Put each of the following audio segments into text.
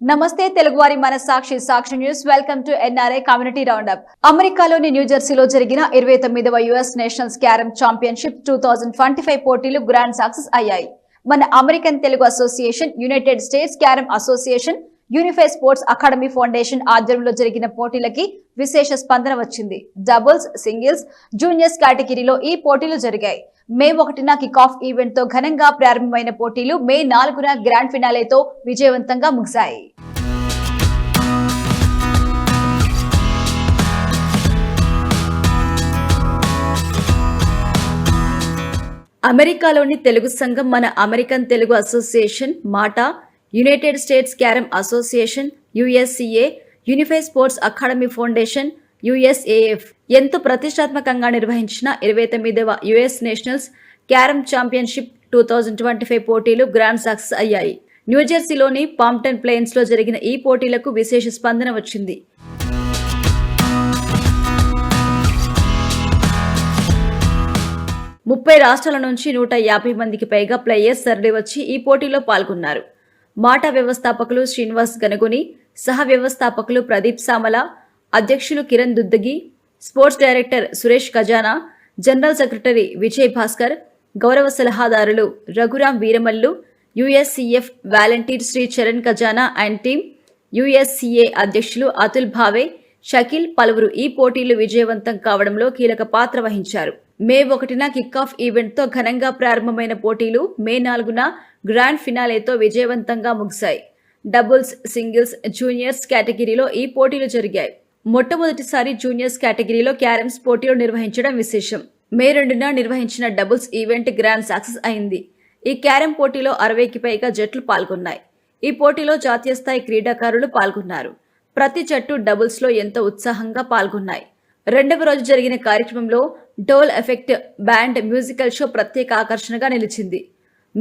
నమస్తే తెలుగువారి మన Sakshi news. Welcome to NRI community roundup. అమెరికాలోని న్యూజెర్సీలో జరిగిన 29వ యుఎస్ నేషనల్స్ క్యారమ్ ఛాంపియన్షిప్ 2025 పోటీలు గ్రాండ్ సక్సెస్ అయ్యాయి. Mana American Telugu association, United States carrom association, Unify sports academy foundation ఆధ్వర్యంలో జరిగిన పోటీలకి విశేష స్పందన వచ్చింది. డబుల్స్, సింగిల్స్, జూనియర్స్ కేటగిరీలో ఈ పోటీలు జరిగాయి. మే 1న కిక్ ఆఫ్ ఈవెంట్ తో ఘనంగా ప్రారంభమైన పోటీలు మే 4న గ్రాండ్ ఫినాలేతో విజయవంతంగా ముగిశాయి. అమెరికాలోని తెలుగు సంఘం, Mana American Telugu association, MATA, United States carrom association, USCA, Unify sports academy foundation, USAF ఎంతో ప్రతిష్టాత్మకంగా నిర్వహించిన 29వ యుఎస్ నేషనల్స్ క్యారమ్ ఛాంపియన్షిప్ 2025 పోటీలు గ్రాండ్ సక్సెస్ అయ్యాయి. న్యూజెర్సీలోని పాంప్టన్ ప్లెయిన్స్ లో జరిగిన ఈ పోటీలకు విశేష స్పందన వచ్చింది. ముప్పై రాష్ట్రాల నుంచి 150 మందికి పైగా ప్లేయర్స్ తరలి వచ్చి ఈ పోటీలో పాల్గొన్నారు. మాటా వ్యవస్థాపకులు శ్రీనివాస్ గనగుని, సహ వ్యవస్థాపకులు ప్రదీప్ సామల, అధ్యక్షులు కిరణ్ దుద్దగి, స్పోర్ట్స్ డైరెక్టర్ సురేష్ ఖజానా, జనరల్ సెక్రటరీ విజయ్ భాస్కర్, గౌరవ సలహాదారులు Raghuram Veeramallu, యుఎస్సిఎఫ్ volunteer Shri Charan Khazana and team, యుఎస్సిఏ అధ్యక్షులు అతుల్ భావే, షకీల్ పలువురు ఈ పోటీలు విజయవంతం కావడంలో కీలక పాత్ర వహించారు. మే 1న కిక్ ఆఫ్ ఈవెంట్ తో ఘనంగా ప్రారంభమైన పోటీలు మే 4న గ్రాండ్ ఫినాలేతో విజయవంతంగా ముగిశాయి. డబుల్స్, సింగిల్స్, జూనియర్స్ కేటగిరీలో ఈ పోటీలు జరిగాయి. మొట్టమొదటిసారి జూనియర్స్ కేటగిరీలో క్యారమ్స్ పోటీలు నిర్వహించడం విశేషం. మే 2న నిర్వహించిన డబుల్స్ ఈవెంట్ గ్రాండ్ సక్సెస్ అయింది. ఈ క్యారమ్ పోటీలో 60కి పైగా జట్లు పాల్గొన్నాయి. ఈ పోటీలో జాతీయ స్థాయి క్రీడాకారులు పాల్గొన్నారు. ప్రతి జట్టు డబుల్స్ లో ఎంతో ఉత్సాహంగా పాల్గొన్నాయి. రెండవ రోజు జరిగిన కార్యక్రమంలో Dhol Effect band musical show ప్రత్యేక ఆకర్షణగా నిలిచింది.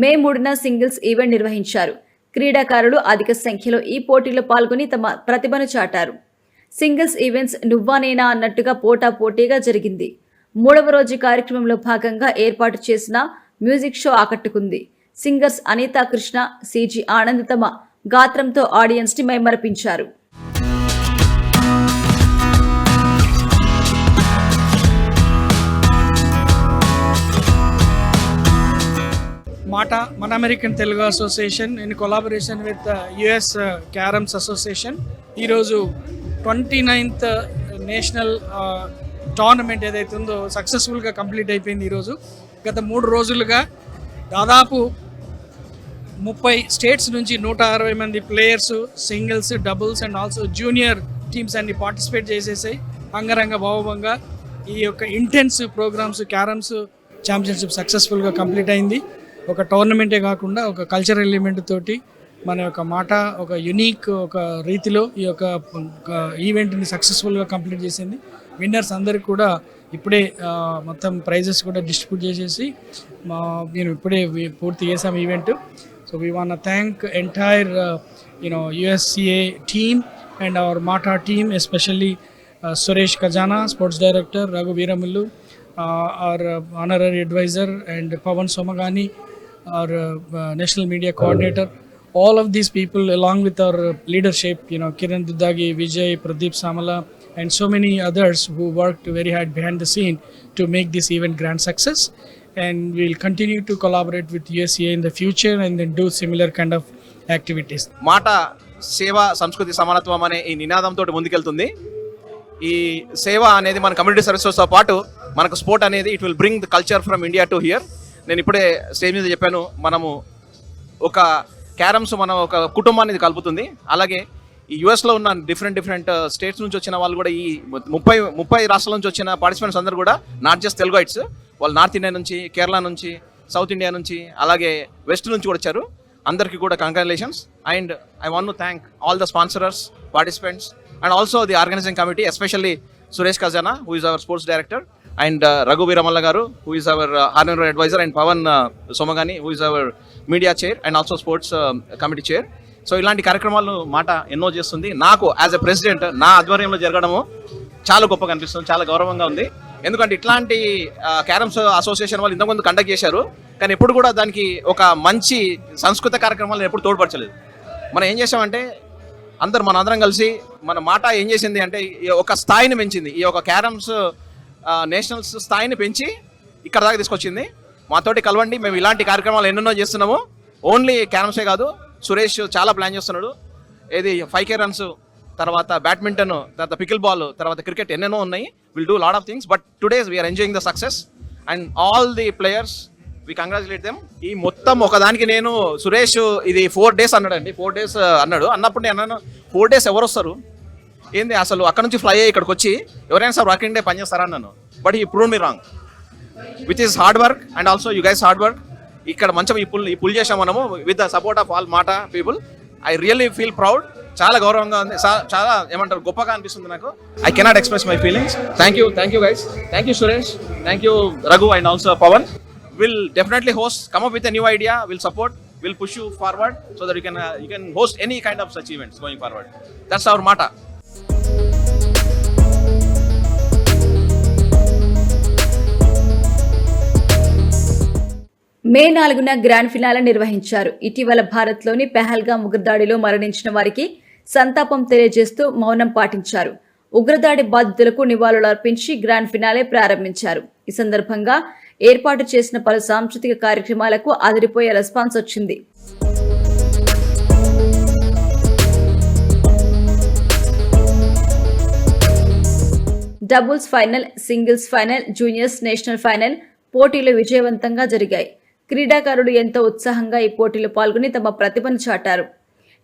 మే 3న సింగిల్స్ ఈవెంట్ నిర్వహించారు. క్రీడాకారులు అధిక సంఖ్యలో ఈ పోటీలో పాల్గొని తమ ప్రతిభను చాటారు. సింగిల్స్ ఈవెంట్స్ నువ్వా నేనా అన్నట్టుగా పోటాపోటీగా జరిగింది. మూడవ రోజు కార్యక్రమంలో భాగంగా ఏర్పాటు చేసిన మ్యూజిక్ షో ఆకట్టుకుంది. సింగర్స్ అనితా కృష్ణ, సిజి ఆనంద్ తమ గాత్రంతో ఆడియన్స్ ని మైమరపించారు. మాటా, మన American Telugu association in collaboration with US carroms association ఈరోజు 29th నేషనల్ టోర్నమెంట్ ఏదైతే ఉందో సక్సెస్ఫుల్గా కంప్లీట్ అయిపోయింది. ఈరోజు గత 3 రోజులుగా దాదాపు 30 స్టేట్స్ నుంచి 160 మంది players singles, doubles and also junior teams అన్ని పార్టిసిపేట్ చేసేసాయి. అంగరంగ వైభవంగా ఈ యొక్క ఇంటెన్స్ ప్రోగ్రామ్స్ క్యారమ్స్ ఛాంపియన్షిప్ సక్సెస్ఫుల్గా కంప్లీట్ అయింది. ఒక టోర్నమెంటే కాకుండా ఒక కల్చరల్ ఎలిమెంట్ తోటి మన యొక్క మాట ఒక యునీక్ ఒక రీతిలో ఈ యొక్క ఈవెంట్ని సక్సెస్ఫుల్గా కంప్లీట్ చేసింది. విన్నర్స్ అందరికి కూడా ఇప్పుడే మొత్తం ప్రైజెస్ కూడా డిస్ట్రిబ్యూట్ చేసేసి నేను ఇప్పుడే పూర్తి చేసాం event. So we want thank entire USCA team and our MATA team, especially Suresh Khazana, sports director, Raghu Veeramallu, our honorary advisor, and Pavan Somagani, our national media coordinator. All of these people, along with our leadership, Kiran Duddagi, Vijay, Pradeep Samala, and so many others who worked very hard behind the scene to make this event grand success. And we'll continue to collaborate with USCA in the future and then do similar kind of activities. Mata Seva Samskruti Samanatvam ane ee ninadam toti mundukeltundi. ఈ సేవ అనేది మన community సర్వీసెస్తో పాటు మనకు sport అనేది it will bring the culture from India to hear. నేను ఇప్పుడే stage మీద చెప్పాను, మనము ఒక క్యారమ్స్ మన ఒక కుటుంబాన్ని కలుపుతుంది. అలాగే ఈ యుఎస్లో ఉన్న డిఫరెంట్ స్టేట్స్ నుంచి వచ్చిన వాళ్ళు కూడా ఈ 30 రాష్ట్రాల నుంచి వచ్చిన పార్టిసిపెంట్స్ అందరూ కూడా నాట్ జస్ట్ తెలుగైట్స్, వాళ్ళు నార్త్ ఇండియా నుంచి, కేరళ నుంచి, సౌత్ ఇండియా నుంచి, అలాగే వెస్ట్ నుంచి కూడా వచ్చారు. అందరికీ కూడా congratulations. And I want to thank all the sponsors, participants, and also the organizing committee, especially Suresh Khajana, who is our sports director, and Raghu Veeramalla garu, who is our honorary advisor, and Pavan Somagani, who is our media chair and also sports committee chair. So ilanti కార్యక్రమాలు మాట ఎన్నో చేస్తుంది. నాకు as a president నా ఆధ్వర్యంలో జరగడము చాలా గొప్పగా అనిపిస్తుంది, చాలా గౌరవంగా ఉంది. ఎందుకంటే ఇట్లాంటి క్యారమ్స్ అసోసియేషన్ వాళ్ళు ఇంతకుముందు కండక్ట్ చేశారు, కానీ ఎప్పుడు కూడా దానికి ఒక మంచి సంస్కృత కార్యక్రమాలను ఎప్పుడు తోడ్పరచలేదు. మనం ఏం చేసామంటే అందరు మనందరం కలిసి మన మాట ఏం చేసింది అంటే ఈ ఒక స్థాయిని పెంచింది. ఈ యొక్క క్యారమ్స్ నేషనల్స్ స్థాయిని పెంచి ఇక్కడ దాకా తీసుకొచ్చింది. మాతోటి కలవండి, మేము ఇలాంటి కార్యక్రమాలు ఎన్నెన్నో చేస్తున్నాము. ఓన్లీ క్యారమ్సే కాదు, సురేష్ చాలా ప్లాన్ చేస్తున్నాడు. ఏది 5K రన్స్, తర్వాత బ్యాడ్మింటన్, తర్వాత పికిల్ బాల్, తర్వాత క్రికెట్ ఎన్నెన్నో ఉన్నాయి. Will do lot of things, but today we are enjoying the success and all the players we congratulate them. ఈ మొత్తం ఒకదానికి నేను సురేష్ ఇది 4 days అన్నాడండి, 4 days అన్నాడు. అన్నప్పుడు నేను అన్నాను 4 days ఎవరు వస్తారు ఏంది అసలు, అక్కడ నుంచి ఫ్లై అయ్యి ఇక్కడికి వచ్చి ఎవరైనా సార్ వర్కింగ్ డే పని చేస్తారా అన్నాను. బట్ ఈ prove me wrong, which is hard work and also you guys hard work. ఇక్కడ మంచిగా ఈ పుల్ చేసాం మనము with the support of all MATA people. I really feel proud, చాలా గౌరవంగా ఉంది, చాలా ఏమంటారు గొప్పగా అనిపిస్తుంది నాకు. I cannot express my feelings. Thank you guys, thank you Suresh, thank you Raghu and also Pavan. We'll definitely host, come up with a new idea, we'll support, we'll push you forward so that you can host any kind of such events going forward. That's our motto. May 4న grand finale నిర్వహించారు. ఇటీవల భారత్లోని పెహల్గాం ఉగ్రదాడిలో మరణించిన వారికి సంతాపం తెలియజేస్తూ మౌనం పాటించారు. ఉగ్రదాడి బాధితులకు నివాళులర్పించి గ్రాండ్ ఫినాలే ప్రారంభించారు. ఈ సందర్భంగా ఏర్పాటు చేసిన పలు సాంస్కృతిక కార్యక్రమాలకు అదిరిపోయే రెస్పాన్స్ వచ్చింది. Doubles final, singles final, juniors national final పోటీలు విజయవంతంగా జరిగాయి. క్రీడాకారులు ఎంతో ఉత్సాహంగా ఈ పోటీలో పాల్గొని తమ ప్రతిభను చాటారు.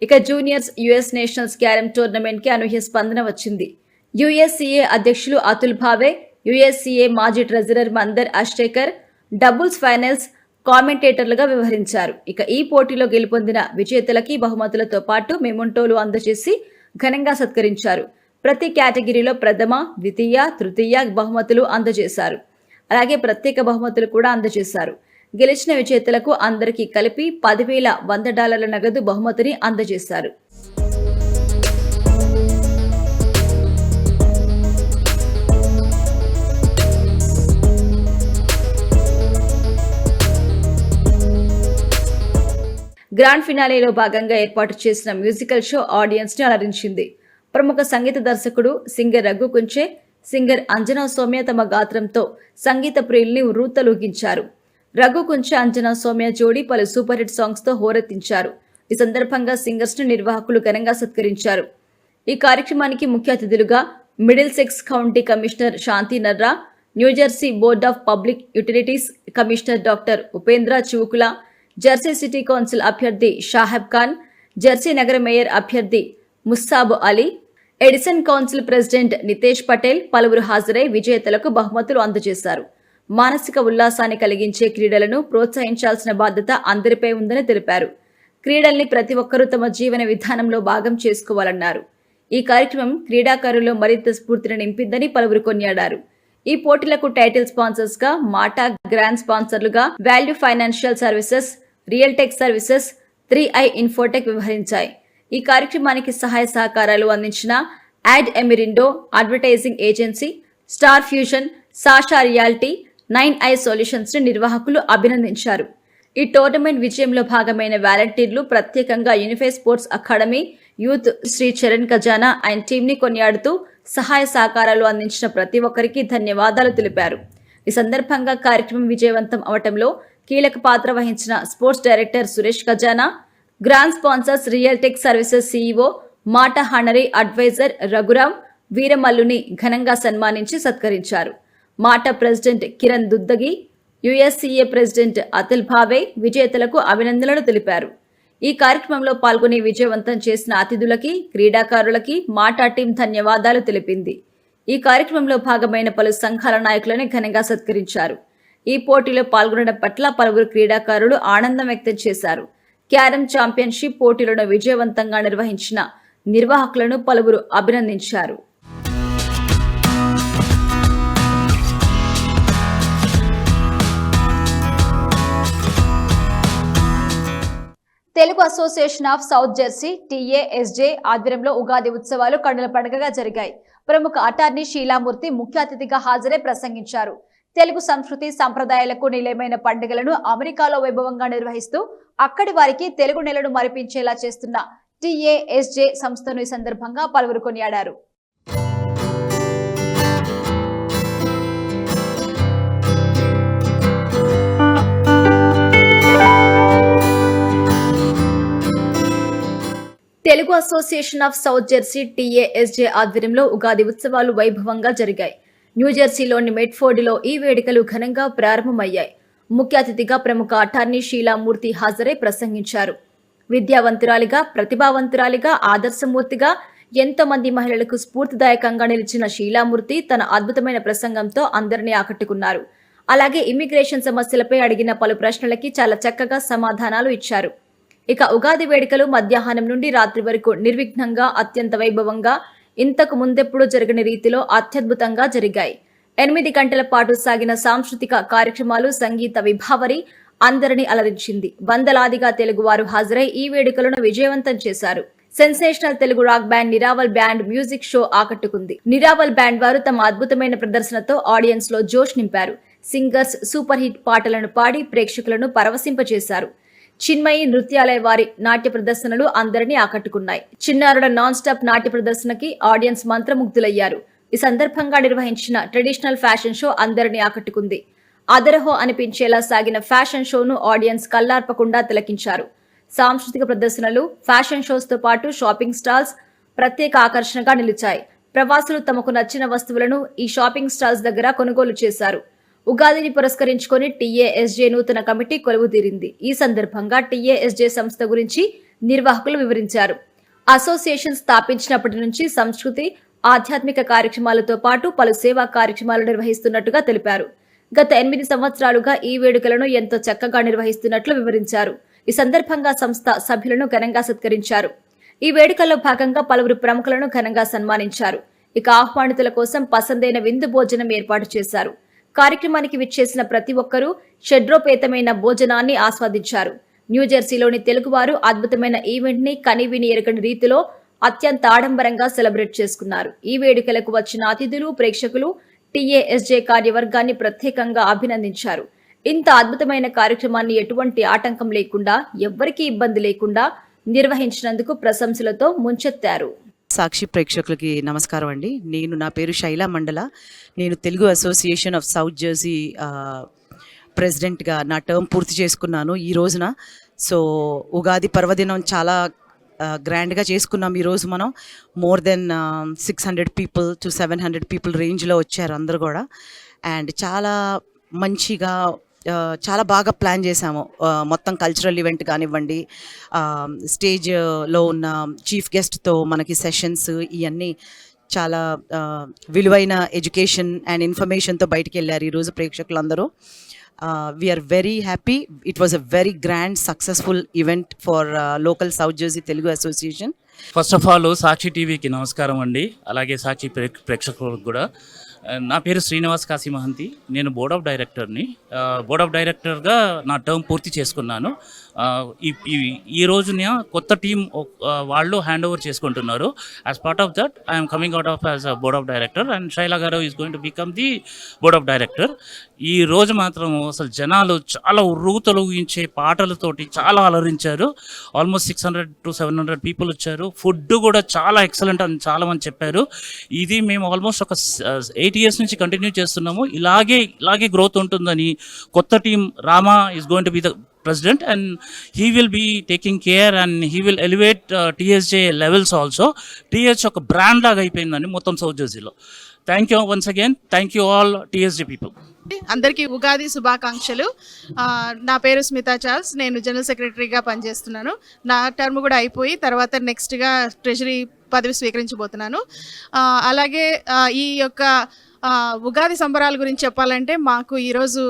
ఇక juniors US nationals carrom tournament కి అనూహ్య స్పందన వచ్చింది. యుఎస్సిఏ అధ్యక్షులు అతుల్ భావే, యుఎస్సిఏ మాజీ ట్రెజరర్ మందర్ అష్టేకర్ డబుల్స్ ఫైనల్స్ కామెంటేటర్లుగా వ్యవహరించారు. ఇక ఈ పోటీలో గెలుపొందిన విజేతలకి బహుమతులతో పాటు మెమొంటోలు అందజేసి ఘనంగా సత్కరించారు. ప్రతి కేటగిరీలో ప్రథమ, ద్వితీయ, తృతీయ బహుమతులు అందజేశారు. అలాగే ప్రత్యేక బహుమతులు కూడా అందజేశారు. గెలిచిన విజేతలకు అందరికీ కలిపి $10,100 నగదు బహుమతిని అందజేశారు. గ్రాండ్ ఫినాలేలో భాగంగా ఏర్పాటు చేసిన మ్యూజికల్ షో ఆడియన్స్ ని అలరించింది. ప్రముఖ సంగీత దర్శకుడు సింగర్ రఘు కుంచే, సింగర్ అంజనా సౌమ్య తమ గాత్రంతో సంగీత ప్రియుల్ని ఉర్రూతలూగించారు. రఘు కుంచే, అంజనా సౌమ్య జోడీ పలు సూపర్ హిట్ సాంగ్స్ తో హోరెత్తించారు. ఈ సందర్భంగా సింగర్స్ ని నిర్వాహకులు ఘనంగా సత్కరించారు. ఈ కార్యక్రమానికి ముఖ్య అతిథులుగా Middlesex county commissioner Shanti Narra, New Jersey board of public utilities commissioner doctor Upendra Chivukula, Jersey city council అభ్యర్థి షాహెబ్ ఖాన్, జెర్సీ నగర మేయర్ అభ్యర్థి Mussab Ali, Edison council president Nitesh Patel పలువురు హాజరై విజేతలకు బహుమతులు అందజేశారు. మానసిక ఉల్లాసాన్ని కలిగించే క్రీడలను ప్రోత్సహించాల్సిన బాధ్యత అందరిపై ఉందని తెలిపారు. క్రీడల్ని ప్రతి ఒక్కరూ తమ జీవన విధానంలో భాగం చేసుకోవాలన్నారు. ఈ కార్యక్రమం క్రీడాకారుల్లో మరింత స్ఫూర్తిని నింపిందని పలువురు కొనియాడారు. ఈ పోటీలకు టైటిల్ స్పాన్సర్స్ గా మాటా, గ్రాండ్ స్పాన్సర్లుగా value financial services, real tech services, 3i infotech వ్యవహరించాయి. ఈ కార్యక్రమానికి సహాయ సహకారాలు అందించిన యాడ్ ఎమిరిండో advertising agency, star fusion, Sasha reality, 9i solutions ని నిర్వాహకులు అభినందించారు. ఈ టోర్నమెంట్ విజయంలో భాగమైన వాలంటీర్లు ప్రత్యేకంగా Unify sports academy youth Shri Charan Khazana and team ని కొనియాడుతూ సహాయ సహకారాలు అందించిన ప్రతి ఒక్కరికి ధన్యవాదాలు తెలిపారు. ఈ సందర్భంగా కార్యక్రమం విజయవంతం అవటంలో కీలక పాత్ర వహించిన స్పోర్ట్స్ డైరెక్టర్ సురేష్ ఖజానా, grand sponsors real tech services CEO మాటా హానరీ అడ్వైజర్ రఘురామ్ వీరమల్లుని ఘనంగా సన్మానించి సత్కరించారు. మాటా ప్రెసిడెంట్ కిరణ్ దుద్దగి, యుఎస్సిఏ ప్రెసిడెంట్ అతుల్ భావే విజేతలకు అభినందనలు తెలిపారు. ఈ కార్యక్రమంలో పాల్గొని విజయవంతం చేసిన అతిథులకి, క్రీడాకారులకి మాటా టీం ధన్యవాదాలు తెలిపింది. ఈ కార్యక్రమంలో భాగమైన పలు సంఘాల నాయకులను ఘనంగా సత్కరించారు. ఈ పోటీలో పాల్గొనడం పట్ల పలువురు క్రీడాకారులు ఆనందం వ్యక్తం చేశారు. క్యారమ్ ఛాంపియన్షిప్ పోటీలను విజయవంతంగా నిర్వహించిన నిర్వాహకులను పలువురు అభినందించారు. Telugu association of South Jersey TASJ ఆధ్వర్యంలో ఉగాది ఉత్సవాలు కన్నుల పండుగగా జరిగాయి. ప్రముఖ అటార్నీ షీలామూర్తి ముఖ్య అతిథిగా హాజరై ప్రసంగించారు. తెలుగు సంస్కృతి సంప్రదాయాలకు నిలయమైన పండుగలను అమెరికాలో వైభవంగా నిర్వహిస్తూ అక్కడి వారికి తెలుగు నెలను మరిపించేలా చేస్తున్న టీఏఎస్జే సంస్థను ఈ సందర్భంగా పలువురు కొనియాడారు. Telugu association of South Jersey TASJ ఆధ్వర్యంలో ఉగాది ఉత్సవాలు వైభవంగా జరిగాయి. న్యూజెర్సీలోని మెడ్ఫోర్డ్లో ఈ వేడుకలు ఘనంగా ప్రారంభమయ్యాయి. ముఖ్య అతిథిగా ప్రముఖ అటార్నీ షీలామూర్తి హాజరై ప్రసంగించారు. విద్యావంతురాలిగా, ప్రతిభావంతురాలిగా, ఆదర్శమూర్తిగా ఎంతో మంది మహిళలకు స్ఫూర్తిదాయకంగా నిలిచిన షీలామూర్తి తన అద్భుతమైన ప్రసంగంతో అందరినీ ఆకట్టుకున్నారు. అలాగే ఇమ్మిగ్రేషన్ సమస్యలపై అడిగిన పలు ప్రశ్నలకి చాలా చక్కగా సమాధానాలు ఇచ్చారు. ఇక ఉగాది వేడుకలు మధ్యాహ్నం నుండి రాత్రి వరకు నిర్విఘ్నంగా, అత్యంత వైభవంగా, ఇంతకు ముందెప్పుడూ జరగని రీతిలో అత్యద్భుతంగా జరిగాయి. 8 గంటల పాటు సాగిన సాంస్కృతిక కార్యక్రమాలు, సంగీత విభావరి అందరినీ అలరించింది. వందలాదిగా తెలుగువారు హాజరై ఈ వేడుకలను విజయవంతం చేశారు. Sensational Telugu rock band Niraval band music show ఆకట్టుకుంది. నిరావల్ బ్యాండ్ వారు తమ అద్భుతమైన ప్రదర్శనతో ఆడియన్స్ లో జోష్ నింపారు. సింగర్స్ సూపర్ హిట్ పాటలను పాడి ప్రేక్షకులను పరవశింపచేశారు. చిన్మయి నృత్యాలయ వారి నాట్య ప్రదర్శనలు అందరినీ ఆకట్టుకున్నాయి. చిన్నారుల నాన్ స్టాప్ నాట్య ప్రదర్శనకి ఆడియన్స్ మంత్రముగ్ధులయ్యారు. ఈ సందర్భంగా నిర్వహించిన ట్రెడిషనల్ ఫ్యాషన్ షో అందరినీ ఆకట్టుకుంది. అదరహో అనిపించేలా సాగిన ఫ్యాషన్ షోను ఆడియన్స్ కల్లార్పకుండా తిలకించారు. సాంస్కృతిక ప్రదర్శనలు, ఫ్యాషన్ షోస్ తో పాటు షాపింగ్ స్టాల్స్ ప్రత్యేక ఆకర్షణగా నిలిచాయి. ప్రవాసులు తమకు నచ్చిన వస్తువులను ఈ షాపింగ్ స్టాల్స్ దగ్గర కొనుగోలు చేశారు. ఉగాదిని పురస్కరించుకొని టీఏఎస్జే నూతన కమిటీ కొలువుదీరింది. ఈ సందర్భంగా టీఏఎస్జే సంస్థ గురించి నిర్వాహకులు వివరించారు. అసోసియేషన్ స్థాపించినప్పటి నుంచి సంస్కృతి, ఆధ్యాత్మిక కార్యక్రమాలతో పాటు పలు సేవా కార్యక్రమాలు నిర్వహిస్తున్నట్టుగా తెలిపారు. గత 8 సంవత్సరాలుగా ఈ వేడుకలను ఎంతో చక్కగా నిర్వహిస్తున్నట్లు వివరించారు. ఈ సందర్భంగా సంస్థ సభ్యులను ఘనంగా సత్కరించారు. ఈ వేడుకల్లో భాగంగా పలువురు ప్రముఖులను ఘనంగా సన్మానించారు. ఇక ఆహ్వానితుల కోసం పసందైన విందు భోజనం ఏర్పాటు చేశారు. కార్యక్రమానికి విచ్చేసిన ప్రతి ఒక్కరూ షడ్రోపేతమైన భోజనాన్ని ఆస్వాదించారు. న్యూజెర్సీలోని తెలుగువారు అద్భుతమైన ఈవెంట్ ని కనివిని ఎరగని రీతిలో అత్యంత ఆడంబరంగా సెలబ్రేట్ చేసుకున్నారు. ఈ వేడుకలకు వచ్చిన అతిథులు, ప్రేక్షకులు టీఏఎస్జే కార్యవర్గాన్ని ప్రత్యేకంగా అభినందించారు. ఇంత అద్భుతమైన కార్యక్రమాన్ని ఎటువంటి ఆటంకం లేకుండా, ఎవ్వరికీ ఇబ్బంది లేకుండా నిర్వహించినందుకు ప్రశంసలతో ముంచెత్తారు. సాక్షి ప్రేక్షకులకి నమస్కారం అండి. నా పేరు శైలా మండల. నేను Telugu association of South Jersey ప్రెసిడెంట్గా నా టర్మ్ పూర్తి చేసుకున్నాను ఈ రోజున. సో ఉగాది పర్వదినం చాలా గ్రాండ్గా చేసుకున్నాం. ఈరోజు మనం more than 600 people to 700 people రేంజ్లో వచ్చారు అందరు కూడా. అండ్ చాలా మంచిగా, చాలా బాగా ప్లాన్ చేశాము. మొత్తం కల్చరల్ ఈవెంట్ కానివ్వండి, స్టేజ్లో ఉన్న చీఫ్ గెస్ట్తో మనకి సెషన్స్, ఇవన్నీ చాలా విలువైన ఎడ్యుకేషన్ అండ్ ఇన్ఫర్మేషన్తో బయటికి వెళ్ళారు ఈరోజు ప్రేక్షకులందరూ. We are very happy. It was a very grand successful event for local South Jersey Telugu association. First of all Sakshi టీవీకి నమస్కారం అండి, అలాగే సాక్షి ప్రేక్షకులకు కూడా. నా పేరు శ్రీనివాస్ కాశీ మహంతి. నేను బోర్డ్ ఆఫ్ డైరెక్టర్ని. బోర్డ్ ఆఫ్ డైరెక్టర్గా నా టర్మ్ పూర్తి చేసుకున్నాను. ఈ రోజున కొత్త టీం వాళ్ళు హ్యాండ్ ఓవర్ చేసుకుంటున్నారు. As part of that I'm coming out of as a board of director and Shaila garu is going to become the board of director. ఈ రోజు మాత్రం అసలు జనాలు చాలా ఉర్రూతొలగించే పాటలతోటి చాలా అలరించారు. ఆల్మోస్ట్ 600 to 700 పీపుల్ వచ్చారు. ఫుడ్ కూడా చాలా ఎక్సలెంట్ అని చాలా మంది చెప్పారు. ఇది మేము ఆల్మోస్ట్ ఒక 8 years నుంచి కంటిన్యూ చేస్తున్నాము. ఇలాగే గ్రోత్ ఉంటుందని కొత్త team Rama is going to be the president and he will be taking care and he will elevate TSJ levels also. TSJ ఒక బ్రాండ్ లాగా అయిపోయిందండి మొత్తం సౌత్ జెర్సీలో. Thank you once again. Thank you all TSJ people. అందరికీ ఉగాది శుభాకాంక్షలు. నా పేరు Smita Charles. నేను జనరల్ సెక్రటరీగా పనిచేస్తున్నాను. నా టర్మ్ కూడా అయిపోయి తర్వాత నెక్స్ట్గా ట్రెజరీ పదవి స్వీకరించబోతున్నాను. అలాగే ఈ యొక్క ఉగాది సంబరాల గురించి చెప్పాలంటే మాకు ఈరోజు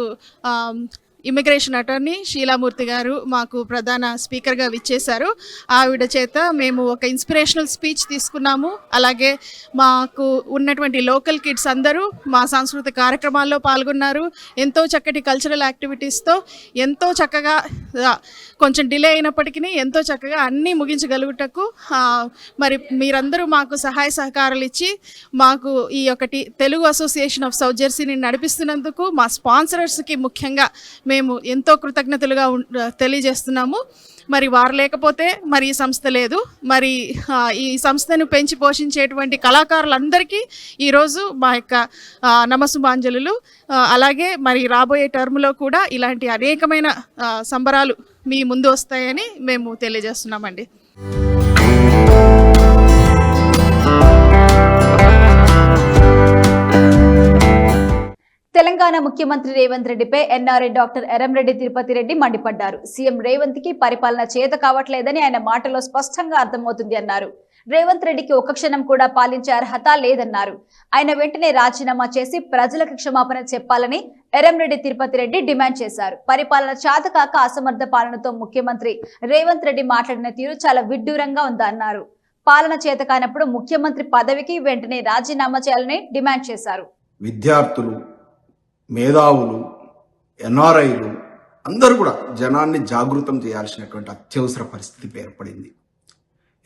ఇమిగ్రేషన్ అటార్నీ షీలామూర్తి గారు మాకు ప్రధాన స్పీకర్గా విచ్చేశారు. ఆవిడ చేత మేము ఒక ఇన్స్పిరేషనల్ స్పీచ్ తీసుకున్నాము. అలాగే మాకు ఉన్నటువంటి లోకల్ కిడ్స్ అందరూ మా సాంస్కృతిక కార్యక్రమాల్లో పాల్గొన్నారు. ఎంతో చక్కటి కల్చరల్ యాక్టివిటీస్తో ఎంతో చక్కగా, కొంచెం డిలే అయినప్పటికీ ఎంతో చక్కగా అన్నీ ముగించగలుగుటకు మరి మీరందరూ మాకు సహాయ సహకారాలు ఇచ్చి మాకు ఈ ఒకటి తెలుగు అసోసియేషన్ ఆఫ్ సౌత్ జెర్సీని నడిపిస్తున్నందుకు మా స్పాన్సరర్స్కి ముఖ్యంగా మేము ఎంతో కృతజ్ఞతలుగా తెలియజేస్తున్నాము. మరి వారు లేకపోతే మరి ఈ సంస్థ లేదు. మరి ఈ సంస్థను పెంచి పోషించేటువంటి కళాకారులందరికీ ఈరోజు మా యొక్క నమస్సుమాంజలులు. అలాగే మరి రాబోయే టర్మ్లో కూడా ఇలాంటి అనేకమైన సంబరాలు మీ ముందు వస్తాయని మేము తెలియజేస్తున్నామండి. తెలంగాణ ముఖ్యమంత్రి రేవంత్ రెడ్డిపై ఎన్ఆర్ఐ డాక్టర్ ఎర్రంరెడ్డి తిరుపతి రెడ్డి మండిపడ్డారు. సీఎం రేవంత్ కి పరిపాలన చేత కావట్లేదని ఆయన మాటలో స్పష్టంగా అర్థమవుతుంది అన్నారు. రేవంత్ రెడ్డికి ఒక్క క్షణం కూడా పాలించే అర్హత లేదన్నారు. ఆయన వెంటనే రాజీనామా చేసి ప్రజలకు క్షమాపణ చెప్పాలని ఎర్రంరెడ్డి తిరుపతి రెడ్డి డిమాండ్ చేశారు. పరిపాలన చేతకాక అసమర్థ పాలనతో ముఖ్యమంత్రి రేవంత్ రెడ్డి మాట్లాడిన తీరు చాలా విడ్డూరంగా ఉందన్నారు. పాలన చేత కానప్పుడు ముఖ్యమంత్రి పదవికి వెంటనే రాజీనామా చేయాలని డిమాండ్ చేశారు. విద్యార్థులు, మేధావులు, ఎన్ఆర్ఐలు అందరూ కూడా జనాన్ని జాగృతం చేయాల్సినటువంటి అత్యవసర పరిస్థితి ఏర్పడింది.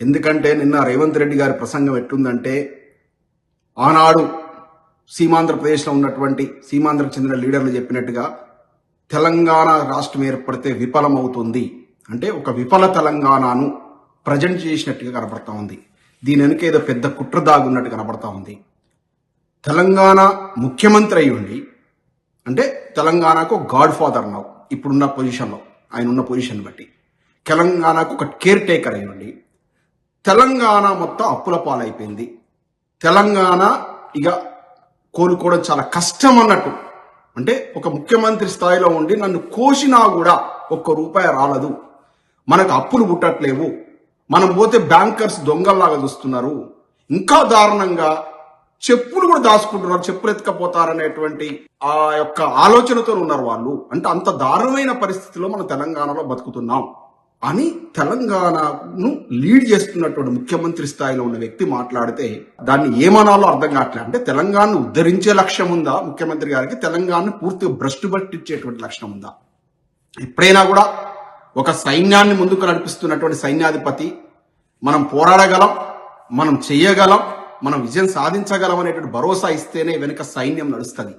ఎందుకంటే నిన్న రేవంత్ రెడ్డి గారి ప్రసంగం ఎట్లుందంటే, ఆనాడు సీమాంధ్రప్రదేశ్లో ఉన్నటువంటి సీమాంధ్రకు చెందిన లీడర్లు చెప్పినట్టుగా తెలంగాణ రాష్ట్రం ఏర్పడితే విఫలమవుతుంది అంటే ఒక విఫల తెలంగాణను ప్రజెంట్ చేసినట్టుగా కనబడతా ఉంది. దీని వెనుక ఏదో పెద్ద కుట్ర దాగున్నట్టు కనబడతా ఉంది. తెలంగాణ ముఖ్యమంత్రి అయి ఉండి అంటే తెలంగాణకు గాడ్ ఫాదర్ నౌ ఇప్పుడున్న పొజిషన్లో, ఆయన ఉన్న పొజిషన్ బట్టి తెలంగాణకు ఒక కేర్ టేకర్ అయి ఉండి తెలంగాణ మొత్తం అప్పుల పాలైపోయింది. తెలంగాణ ఇక కోలుకోవడం చాలా కష్టం అన్నట్టు. అంటే ఒక ముఖ్యమంత్రి స్థాయిలో ఉండి నన్ను కోసినా కూడా ఒక్క రూపాయి రాలదు, మనకు అప్పులు పుట్టట్లేవు, మనం పోతే బ్యాంకర్స్ దొంగల్లాగా చూస్తున్నారు, ఇంకా దారుణంగా చెప్పులు కూడా దాచుకుంటున్నారు, చెప్పులు ఎత్తుకపోతారనేటువంటి ఆ యొక్క ఆలోచనతో ఉన్నారు వాళ్ళు. అంటే అంత దారుణమైన పరిస్థితిలో మనం తెలంగాణలో బతుకుతున్నాం అని తెలంగాణను లీడ్ చేస్తున్నటువంటి ముఖ్యమంత్రి స్థాయిలో ఉన్న వ్యక్తి మాట్లాడితే దాన్ని ఏమనాలో అర్థం కావట్లేదు. అంటే తెలంగాణను ఉద్ధరించే లక్ష్యం ఉందా ముఖ్యమంత్రి గారికి? తెలంగాణను పూర్తిగా భ్రష్టు పట్టించేటువంటి లక్ష్యం ఉందా? ఎప్పుడైనా కూడా ఒక సైన్యాన్ని ముందుకు నడిపిస్తున్నటువంటి సైన్యాధిపతి మనం పోరాడగలం, మనం చెయ్యగలం, మనం విజయం సాధించగలం అనేటువంటి భరోసా ఇస్తేనే వెనుక సైన్యం నడుస్తుంది.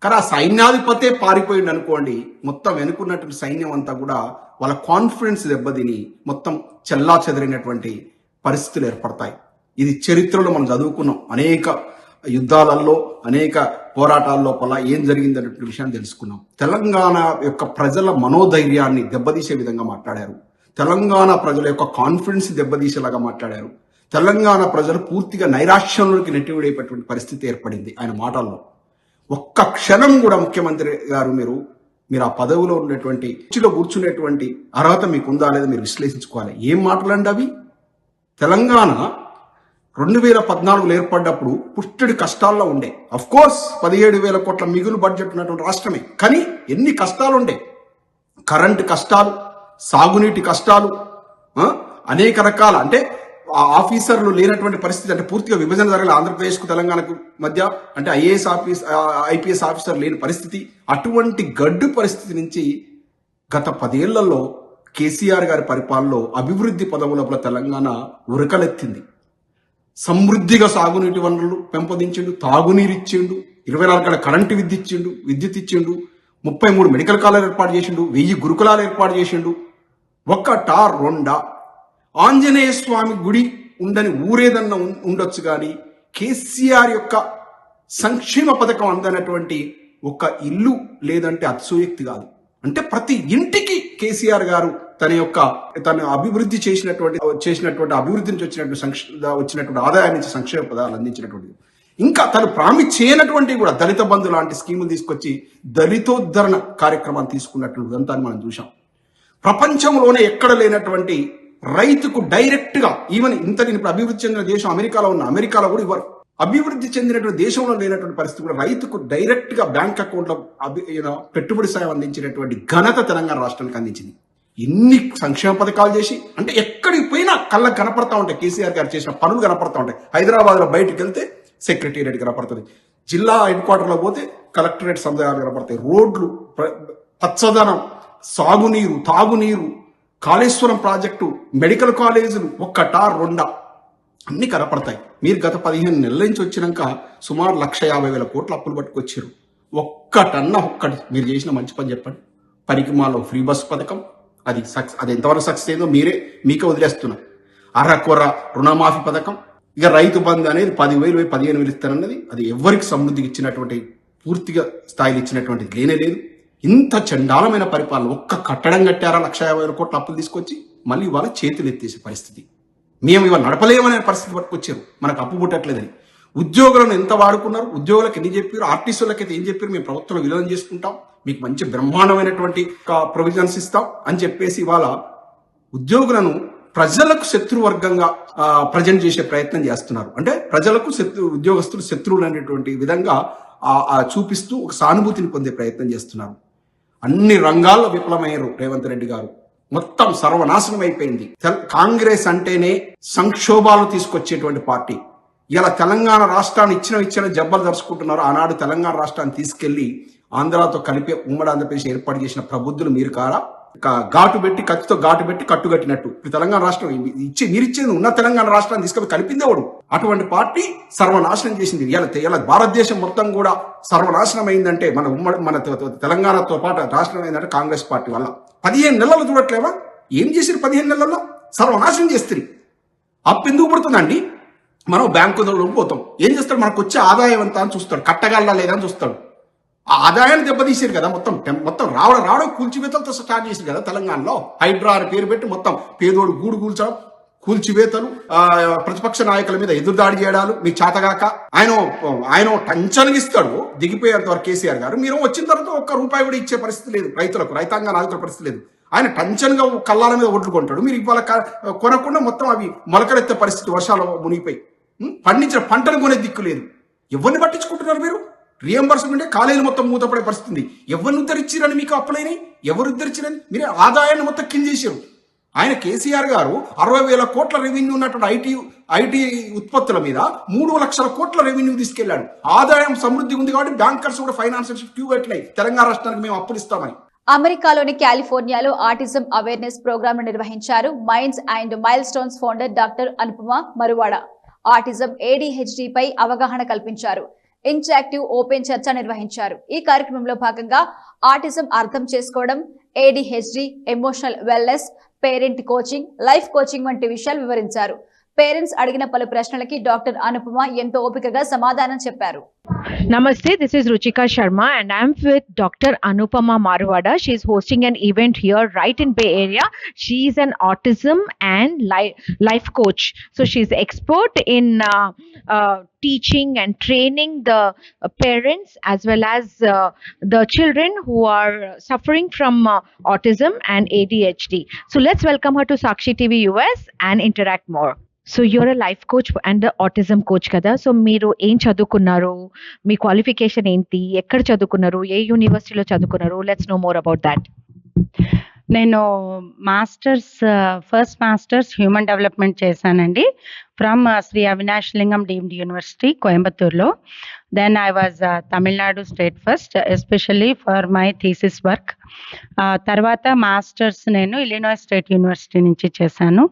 కానీ ఆ సైన్యాధిపతే పారిపోయింది అనుకోండి, మొత్తం వెనుకున్నటువంటి సైన్యం అంతా కూడా వాళ్ళ కాన్ఫిడెన్స్ దెబ్బతిని మొత్తం చెల్లా చెదిరినటువంటి పరిస్థితులు ఏర్పడతాయి. ఇది చరిత్రలో మనం చదువుకున్నాం. అనేక యుద్ధాలలో, అనేక పోరాటాల లోపల ఏం జరిగిందనేటువంటి విషయాన్ని తెలుసుకున్నాం. తెలంగాణ యొక్క ప్రజల మనోధైర్యాన్ని దెబ్బతీసే విధంగా మాట్లాడారు. తెలంగాణ ప్రజల యొక్క కాన్ఫిడెన్స్ దెబ్బతీసేలాగా మాట్లాడారు. తెలంగాణ ప్రజలు పూర్తిగా నైరాశ్యంలోకి నెట్టివిడేటటువంటి పరిస్థితి ఏర్పడింది ఆయన మాటల్లో. ఒక్క క్షణం కూడా ముఖ్యమంత్రి గారు మీరు ఆ పదవిలో ఉన్నటువంటి కుర్చీలో కూర్చునేటువంటి అర్హత మీకు ఉందా లేదా మీరు విశ్లేషించుకోవాలి. ఏం మాటలండి అవి? తెలంగాణ 2014లో ఏర్పడ్డప్పుడు పుట్టడి కష్టాల్లో ఉండే. అఫ్ కోర్స్ 17,000 కోట్ల మిగులు బడ్జెట్ ఉన్నటువంటి రాష్ట్రమే, కానీ ఎన్ని కష్టాలు ఉండే. కరెంటు కష్టాలు, సాగునీటి కష్టాలు, అనేక రకాల అంటే ఆఫీసర్లు లేనటువంటి పరిస్థితి. అంటే పూర్తిగా విభజన జరగలేదు ఆంధ్రప్రదేశ్కు తెలంగాణకు మధ్య. అంటే ఐపీఎస్ ఆఫీసర్ లేని పరిస్థితి. అటువంటి గడ్డు పరిస్థితి నుంచి గత 10 ఏళ్లలో కేసీఆర్ గారి పరిపాలనలో అభివృద్ధి పదవుల తెలంగాణ ఉరకలెత్తింది. సమృద్ధిగా సాగునీటి వనరులు పెంపొందించిండు, తాగునీరు ఇచ్చిండు, 24 గంటల కరెంటు విద్యుత్ ఇచ్చిండు, 33 మెడికల్ కాలేజీలు ఏర్పాటు చేసిండు, 1000 గురుకులాలు ఏర్పాటు చేసిండు. ఒకటా రెండా? ఆంజనేయ స్వామి గుడి ఉండని ఊరేదన్నా ఉండొచ్చు, కానీ కేసీఆర్ యొక్క సంక్షేమ పథకం అందనటువంటి ఒక ఇల్లు లేదంటే అతిశయోక్తి కాదు. అంటే ప్రతి ఇంటికి కేసీఆర్ గారు తన అభివృద్ధి చేసినటువంటి అభివృద్ధి నుంచి వచ్చినటువంటి ఆదాయాన్ని నుంచి సంక్షేమ పదాలు అందించినటువంటి, ఇంకా తను ప్రామిస్ చేయనటువంటి కూడా దళిత బంధు లాంటి స్కీములు తీసుకొచ్చి దళితోద్ధరణ కార్యక్రమాన్ని తీసుకున్నట్లు ఉదంతాన్ని మనం చూసాం. ప్రపంచంలోనే ఎక్కడ లేనటువంటి రైతుకు డైరెక్ట్ గా, ఈవెన్ ఇప్పుడు అభివృద్ధి చెందిన దేశం అమెరికాలో కూడా ఇవ్వరు. అభివృద్ధి చెందినటువంటి దేశంలో లేనటువంటి పరిస్థితి కూడా రైతుకు డైరెక్ట్ గా బ్యాంక్ అకౌంట్ లో పెట్టుబడి సాయం అందించినటువంటి ఘనత తెలంగాణ రాష్ట్రానికి అందించింది. ఇన్ని సంక్షేమ పథకాలు చేసి, అంటే ఎక్కడికి పోయినా కళ్ళకు కనపడతా ఉంటాయి కేసీఆర్ గారు చేసిన పనులు కనపడతా ఉంటాయి. హైదరాబాద్ లో బయటకు వెళ్తే సెక్రటేరియట్ కనపడుతుంది, జిల్లా హెడ్ క్వార్టర్ లో పోతే కలెక్టరేట్ సముదాయాలు కనపడతాయి, రోడ్లు, పచ్చదనం, సాగునీరు, తాగునీరు, కాళేశ్వరం ప్రాజెక్టు, మెడికల్ కాలేజీలు ఒక్కటా రెండా అన్ని కనపడతాయి. మీరు గత 15 నెలల నుంచి వచ్చినాక సుమారు 1,50,000 కోట్ల అప్పులు పట్టుకొచ్చారు. ఒక్కటి మీరు చేసిన మంచి పని చెప్పండి. పరికిమాలో ఫ్రీ బస్ పథకం, అది ఎంతవరకు సక్సెస్ అయిందో మీకే వదిలేస్తున్నా. అర్హకొర్ర రుణమాఫీ పథకం, ఇక రైతు బంధు అనేది 10,000 15,000 ఇస్తానన్నది అది ఎవరికి సమృద్ధికి ఇచ్చినటువంటి పూర్తిగా స్థాయిలో ఇచ్చినటువంటి లేనే లేదు. ఇంత చండాలమైన పరిపాలన, ఒక్క కట్టడం కట్టారా 1,50,000 కోట్ల అప్పులు తీసుకొచ్చి మళ్ళీ ఇవాళ చేతులు ఎత్తేసే పరిస్థితి. మేము ఇవాళ నడపలేమనే పరిస్థితి పట్టుకొచ్చారు, మనకు అప్పు పుట్టట్లేదని. ఉద్యోగులను ఎంత వాడుకున్నారు, ఉద్యోగులకు ఎన్ని చెప్పారు, ఆర్టీసీలకైతే ఏం చెప్పారు, మేము ప్రభుత్వంలో విలీనం చేసుకుంటాం, మీకు మంచి బ్రహ్మాండమైనటువంటి ప్రొవిజన్స్ ఇస్తాం అని చెప్పేసి ఇవాళ ఉద్యోగులను ప్రజలకు శత్రువర్గంగా ప్రజెంట్ చేసే ప్రయత్నం చేస్తున్నారు. అంటే ప్రజలకు ఉద్యోగస్తులు శత్రువులు అనేటువంటి విధంగా చూపిస్తూ ఒక సానుభూతిని పొందే ప్రయత్నం చేస్తున్నారు. అన్ని రంగాల్లో విఫలమయ్యారు రేవంత్ రెడ్డి గారు. మొత్తం సర్వనాశనం అయిపోయింది. కాంగ్రెస్ అంటేనే సంక్షోభాలు తీసుకొచ్చేటువంటి పార్టీ. ఇలా తెలంగాణ రాష్ట్రాన్ని ఇచ్చిన జబ్బలు దరుచుకుంటున్నారు. ఆనాడు తెలంగాణ రాష్ట్రాన్ని తీసుకెళ్లి ఆంధ్రాతో కలిపే ఉమ్మడి ఆంధ్రప్రదేశ్ ఏర్పాటు చేసిన ప్రబుద్ధులు మీరు కారా? కత్తితో ఘాటు పెట్టి కట్టుగట్టినట్టు తెలంగాణ రాష్ట్రం మీరిచ్చేది ఉన్న తెలంగాణ రాష్ట్రాన్ని తీసుకొని కలిపిందేవాడు. అటువంటి పార్టీ సర్వనాశనం చేసింది. ఇలా భారతదేశం మొత్తం కూడా సర్వనాశనం అయిందంటే మన తెలంగాణతో పాటు రాష్ట్రం అయిందంటే కాంగ్రెస్ పార్టీ వల్ల. 15 నెలలు చూడట్లేవా ఏం చేసిరు? 15 నెలల్లో సర్వనాశనం చేస్తారు. అప్పు ఎందుకు పడుతుందండి? మనం బ్యాంకులో పోతాం, ఏం చేస్తాడు? మనకు వచ్చే ఆదాయం ఎంత అని చూస్తాడు, కట్టగలడా లేదా అని చూస్తాడు. ఆ ఆదాయాన్ని దెబ్బతీసారు కదా. మొత్తం రావడం కూల్చివేతలతో స్టార్ట్ చేశారు కదా తెలంగాణలో. హైడ్రా అని పేరు పెట్టి మొత్తం పేదోడు గూడు కూల్చడం, కూల్చివేతలు, ప్రతిపక్ష నాయకుల మీద ఎదురుదాడి చేయడాలు మీకు చేతగాక ఆయన టంచనగా ఇస్తాడు దిగిపోయేంత వరకు కేసీఆర్ గారు. మీరు వచ్చిన తర్వాత ₹1 కూడా ఇచ్చే పరిస్థితి లేదు రైతాంగాన్ని ఆదుకునే పరిస్థితి లేదు. ఆయన టంచన్గా కళ్ళాల మీద ఒడ్లు కొంటాడు. మీరు ఇవాళ కొనకుండా మొత్తం అవి మొలకలెత్తే పరిస్థితి, వర్షాలు మునిగిపోయి పండించిన పంటను కొనే దిక్కు లేదు. ఎవరిని పట్టించుకుంటున్నారు మీరు? రియంబర్స్మెంట్ కాలేజీలు మొత్తం మూతపడే పరిస్థితి. ఎవరిని ఉద్ధరించారని మీకు అప్పులైనాయి? ఎవరు ఉద్ధరించారని? మీరు ఆదాయాన్ని మొత్తం కింద చేశారు. ఆయన కేసీఆర్ గారు 60,000 కోట్ల రెవెన్యూ ఉన్నటువంటి ఐటీ ఉత్పత్తుల మీద 3 లక్షల కోట్ల రెవెన్యూ తీసుకెళ్లాడు. ఆదాయం సమృద్ధి ఉంది కాబట్టి బ్యాంకర్స్ కూడా ఫైనాన్షియల్ క్యూ కట్టలే తెలంగాణ రాష్ట్రానికి మేము అప్పులు ఇస్తామని. అమెరికాలోని కాలిఫోర్నియాలో ఆటిజం అవేర్నెస్ ప్రోగ్రామ్ నిర్వహించారు minds and milestones founder doctor Anupama Maruvada. Autism ADHD పై అవగాహన కల్పించారు. ఇంటరాక్టివ్ ఓపెన్ చర్చ నిర్వహించారు. ఈ కార్యక్రమంలో భాగంగా ఆటిజం అర్థం చేసుకోవడం, ADHD, emotional wellness, parent coaching, life coaching వంటి విషయాలు వివరించారు. పేరెంట్స్ అడిగిన పలు ప్రశ్నలకి డాక్టర్ అనుపమ ఎంతో ఓపికగా సమాధానం చెప్పారు. Namaste, this is Ruchika Sharma and I'm with Dr. Anupama Marwada. She's hosting an event here right in Bay Area. She's an autism and life coach. So she's expert in teaching and training the parents as well as the children who are suffering from autism and ADHD. So let's welcome her to Sakshi TV US and interact more. So you're a life coach and the autism coach kada. So మీరు ఏం చదువుకున్నారు, మీ qualification ఏంటి, ఎక్కడ చదువుకున్నారు, ఏ యూనివర్సిటీలో చదువుకున్నారు? Let's know more about that. నేను ఫస్ట్ మాస్టర్స్ హ్యూమన్ డెవలప్మెంట్ చేశానండి from Shri Avinashilingam deemed university కోయంబత్తూర్లో. Then I was Tamil Nadu state first especially for my thesis work. తర్వాత మాస్టర్స్ నేను ఇలినాయ్ స్టేట్ యూనివర్సిటీ నుంచి చేశాను.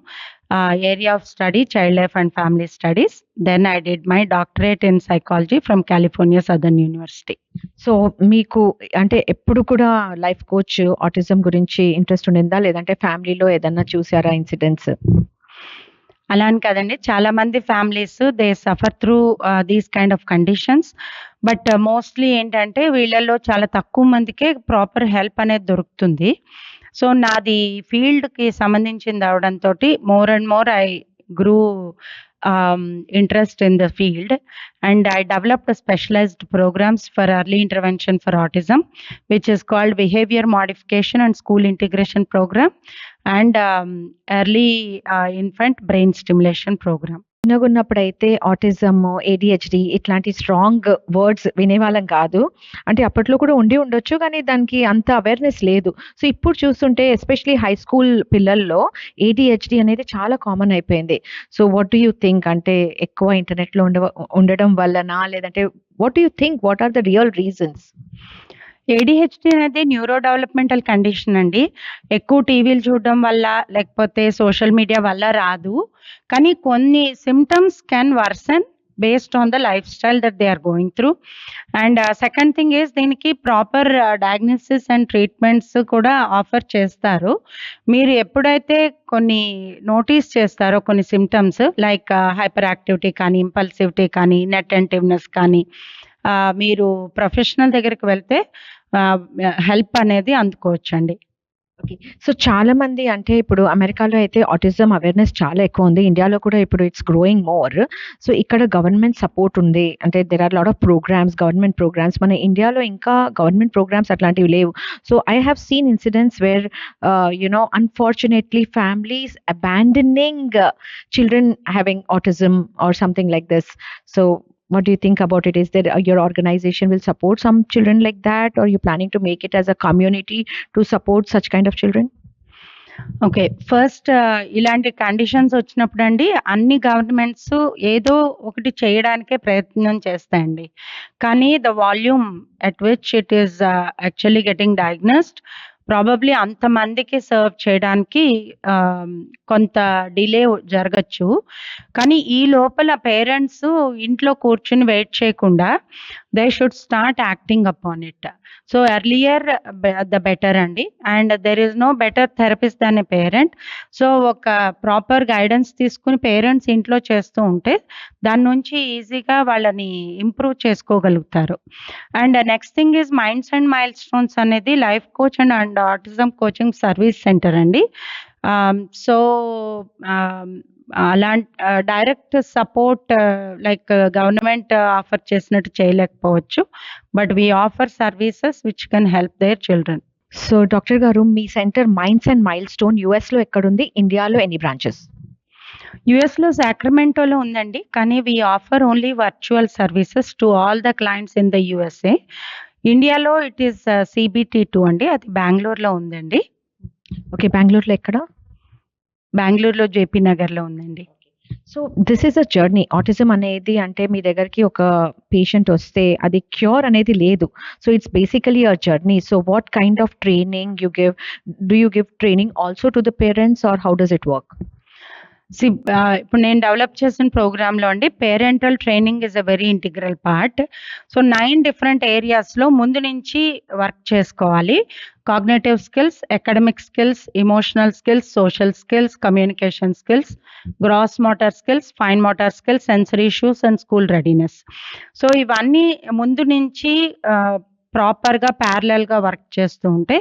Area of study child life and family studies. Then I did my doctorate in psychology from California Southern University. So మీకు అంటే ఎప్పుడు కూడా life coach autism గురించి interest ఉండిందా, లేదంటే ఫ్యామిలీలో ఏదన్నా చూసారా ఇన్సిడెంట్స్? అలా అని కదండి, చాలా మంది families they suffer through these kind of conditions. But mostly ఏంటంటే వీళ్ళల్లో చాలా తక్కువ మందికే ప్రాపర్ హెల్ప్ అనేది దొరుకుతుంది. సో నాది ఫీల్డ్కి సంబంధించింది అవడంతో more and more I grew interest in the field, and I developed a specialized programs for early intervention for autism, which is called behavior modification and school integration program and early infant brain stimulation program. చిన్నగున్నప్పుడైతే autism, ADHD ఇట్లాంటి strong words వినేవాళ్ళం కాదు. అంటే అప్పట్లో కూడా ఉండొచ్చు, కానీ దానికి అంత అవేర్నెస్ లేదు. సో ఇప్పుడు చూస్తుంటే ఎస్పెషలీ హై స్కూల్ పిల్లల్లో ADHD అనేది చాలా కామన్ అయిపోయింది. So what do you think? అంటే ఎక్కువ ఇంటర్నెట్లో ఉండడం వల్లనా, లేదంటే what do you think, what are the real reasons? ADHD అనేది న్యూరో డెవలప్మెంటల్ కండిషన్ అండి. ఎక్కువ టీవీలు చూడడం వల్ల లేకపోతే సోషల్ మీడియా వల్ల రాదు, కానీ కొన్ని symptoms can worsen based on the lifestyle that they are going through. And second thing is దీనికి ప్రాపర్ డయాగ్నోసిస్ అండ్ ట్రీట్మెంట్స్ కూడా ఆఫర్ చేస్తారు. మీరు ఎప్పుడైతే కొన్ని నోటీస్ చేస్తారో కొన్ని సిమ్టమ్స్ లైక్ హైపర్ యాక్టివిటీ కానీ, ఇంపల్సివిటీ కానీ, నెట్ అటెంటివ్నెస్ కానీ, మీరు ప్రొఫెషనల్ దగ్గరికి వెళ్తే హెల్ప్ అనేది అందుకోవచ్చండి. ఓకే. సో చాలా మంది అంటే ఇప్పుడు అమెరికాలో అయితే ఆటిజం అవేర్‌నెస్ చాలా ఎక్కువ ఉంది. ఇండియాలో కూడా ఇప్పుడు ఇట్స్ గ్రోయింగ్ మోర్. సో ఇక్కడ గవర్నమెంట్ సపోర్ట్ ఉంది. అంటే there are lot of programs, government programs. మన ఇండియాలో ఇంకా గవర్నమెంట్ ప్రోగ్రామ్స్ అట్లాంటివి లేవు. So I have seen incidents where unfortunately families abandoning children having autism or something like this. So what do you think about it? Is there your organization will support some children like that, or you planning to make it as a community to support such kind of children? Okay. First ఇలాంటి conditions వచ్చినప్పుడండి అన్ని governments ఏదో ఒకటి చేయడానికే ప్రయత్నం చేస్తాయండి. కానీ the volume at which it is actually getting diagnosed probably అంతమందికి serve చేయడానికి కొంత డిలే జరగచ్చు. కానీ ఈ లోపల పేరెంట్స్ ఇంట్లో కూర్చుని వెయిట్ చేయకుండా they should start acting upon it. So earlier the better అండి. And there is no better therapist than a parent. So ఒక ప్రాపర్ గైడెన్స్ తీసుకుని పేరెంట్స్ ఇంట్లో చేస్తూ ఉంటే దాని నుంచి ఈజీగా వాళ్ళని ఇంప్రూవ్ చేసుకోగలుగుతారు. And next thing is minds and milestones అనేది life coach and autism coaching service center అండి. సో అలాంటి direct support like government offer చేసినట్టు చేయలేకపోవచ్చు. But we offer services which can help their children. So doctor garu మీ center minds and milestone యుఎస్లో ఎక్కడుంది? ఇండియాలో ఎన్ని బ్రాంచెస్? యుఎస్లో సాక్రమెంటోలో ఉందండి. కానీ we offer only virtual services to all the clients in the USA. ఇండియాలో ఇట్ ఈస్ CBT2 అండి. అది బెంగళూరులో ఉందండి. ఓకే. బెంగళూరులో ఎక్కడ? బెంగళూరులో జేపీ నగర్లో ఉందండి. So this is a journey. Autism అనేది అంటే మీ దగ్గరికి ఒక పేషెంట్ వస్తే అది క్యూర్ అనేది లేదు. So it's basically a journey. So what kind of training you give? Do you give training also to the parents or how does it work? ఇప్పుడు నేను డెవలప్ చేసిన ప్రోగ్రాంలో అండి parental training is a very integral part. So 9 different ఏరియాస్లో ముందు నుంచి work చేసుకోవాలి. Cognitive skills, academic skills, emotional skills, social skills, communication skills, gross motor skills, fine motor skills, sensory issues and school readiness. So ఇవన్నీ ముందు నుంచి ప్రాపర్గా ప్యారలల్గా work చేస్తూ ఉంటే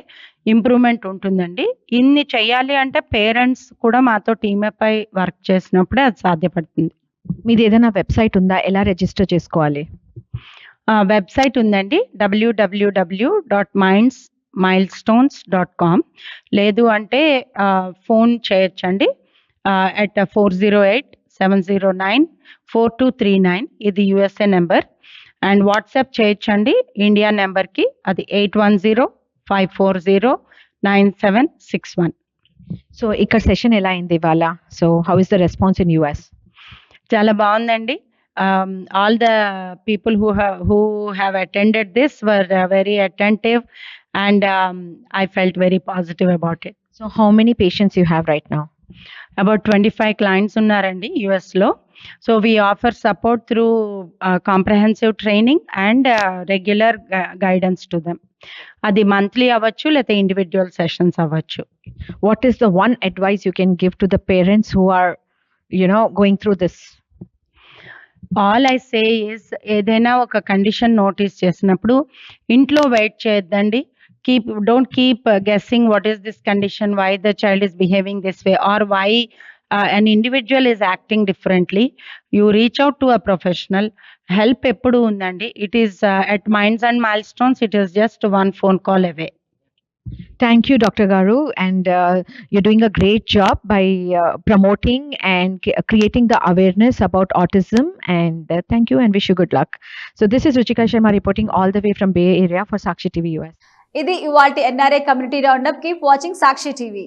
ఇంప్రూవ్మెంట్ ఉంటుందండి. ఇన్ని చెయ్యాలి అంటే పేరెంట్స్ కూడా మాతో టీమ్ అయి వర్క్ చేసినప్పుడే అది సాధ్యపడుతుంది. మీది ఏదైనా వెబ్సైట్ ఉందా? ఎలా రిజిస్టర్ చేసుకోవాలి? వెబ్సైట్ ఉందండి, www.mindsmilestones.com. లేదు అంటే ఫోన్ చేయొచ్చండి at 408-709-4239. ఇది యుఎస్ఏ నెంబర్. అండ్ వాట్సాప్ చేయొచ్చండి ఇండియా నెంబర్కి, అది 810-540-9761. సో ఇక్కడ సెషన్ ఎలా అయింది ఇవాళ? So how is the response in US? చాలా బాగుందండి. All the people who have attended this were very attentive, and I felt very positive about it. So how many patients you have right now? About 25 clients ఉన్నారండి యుఎస్లో. So we offer support through comprehensive training and regular guidance to them. అది monthly అవ్వచ్చు లేదా individual sessions అవ్వచ్చు. What is the one advice you can give to the parents who are going through this? All I say is, ఏదైనా ఒక condition notice చేసినప్పుడు ఇంట్లో wait చేయొద్దండి. Don't keep guessing what is this condition, why the child is behaving this way, or why an individual is acting differently. You reach out to a professional. Help eppudu undandi. It is at Minds and Milestones, it is just one phone call away. Thank you, Dr. Garu, and you're doing a great job by promoting and creating the awareness about autism, and thank you and wish you good luck. So this is Ruchika Sharma reporting all the way from Bay Area for Sakshi TV US. ఇది ఇవాల్టి NRI community roundup. Keep watching Sakshi TV.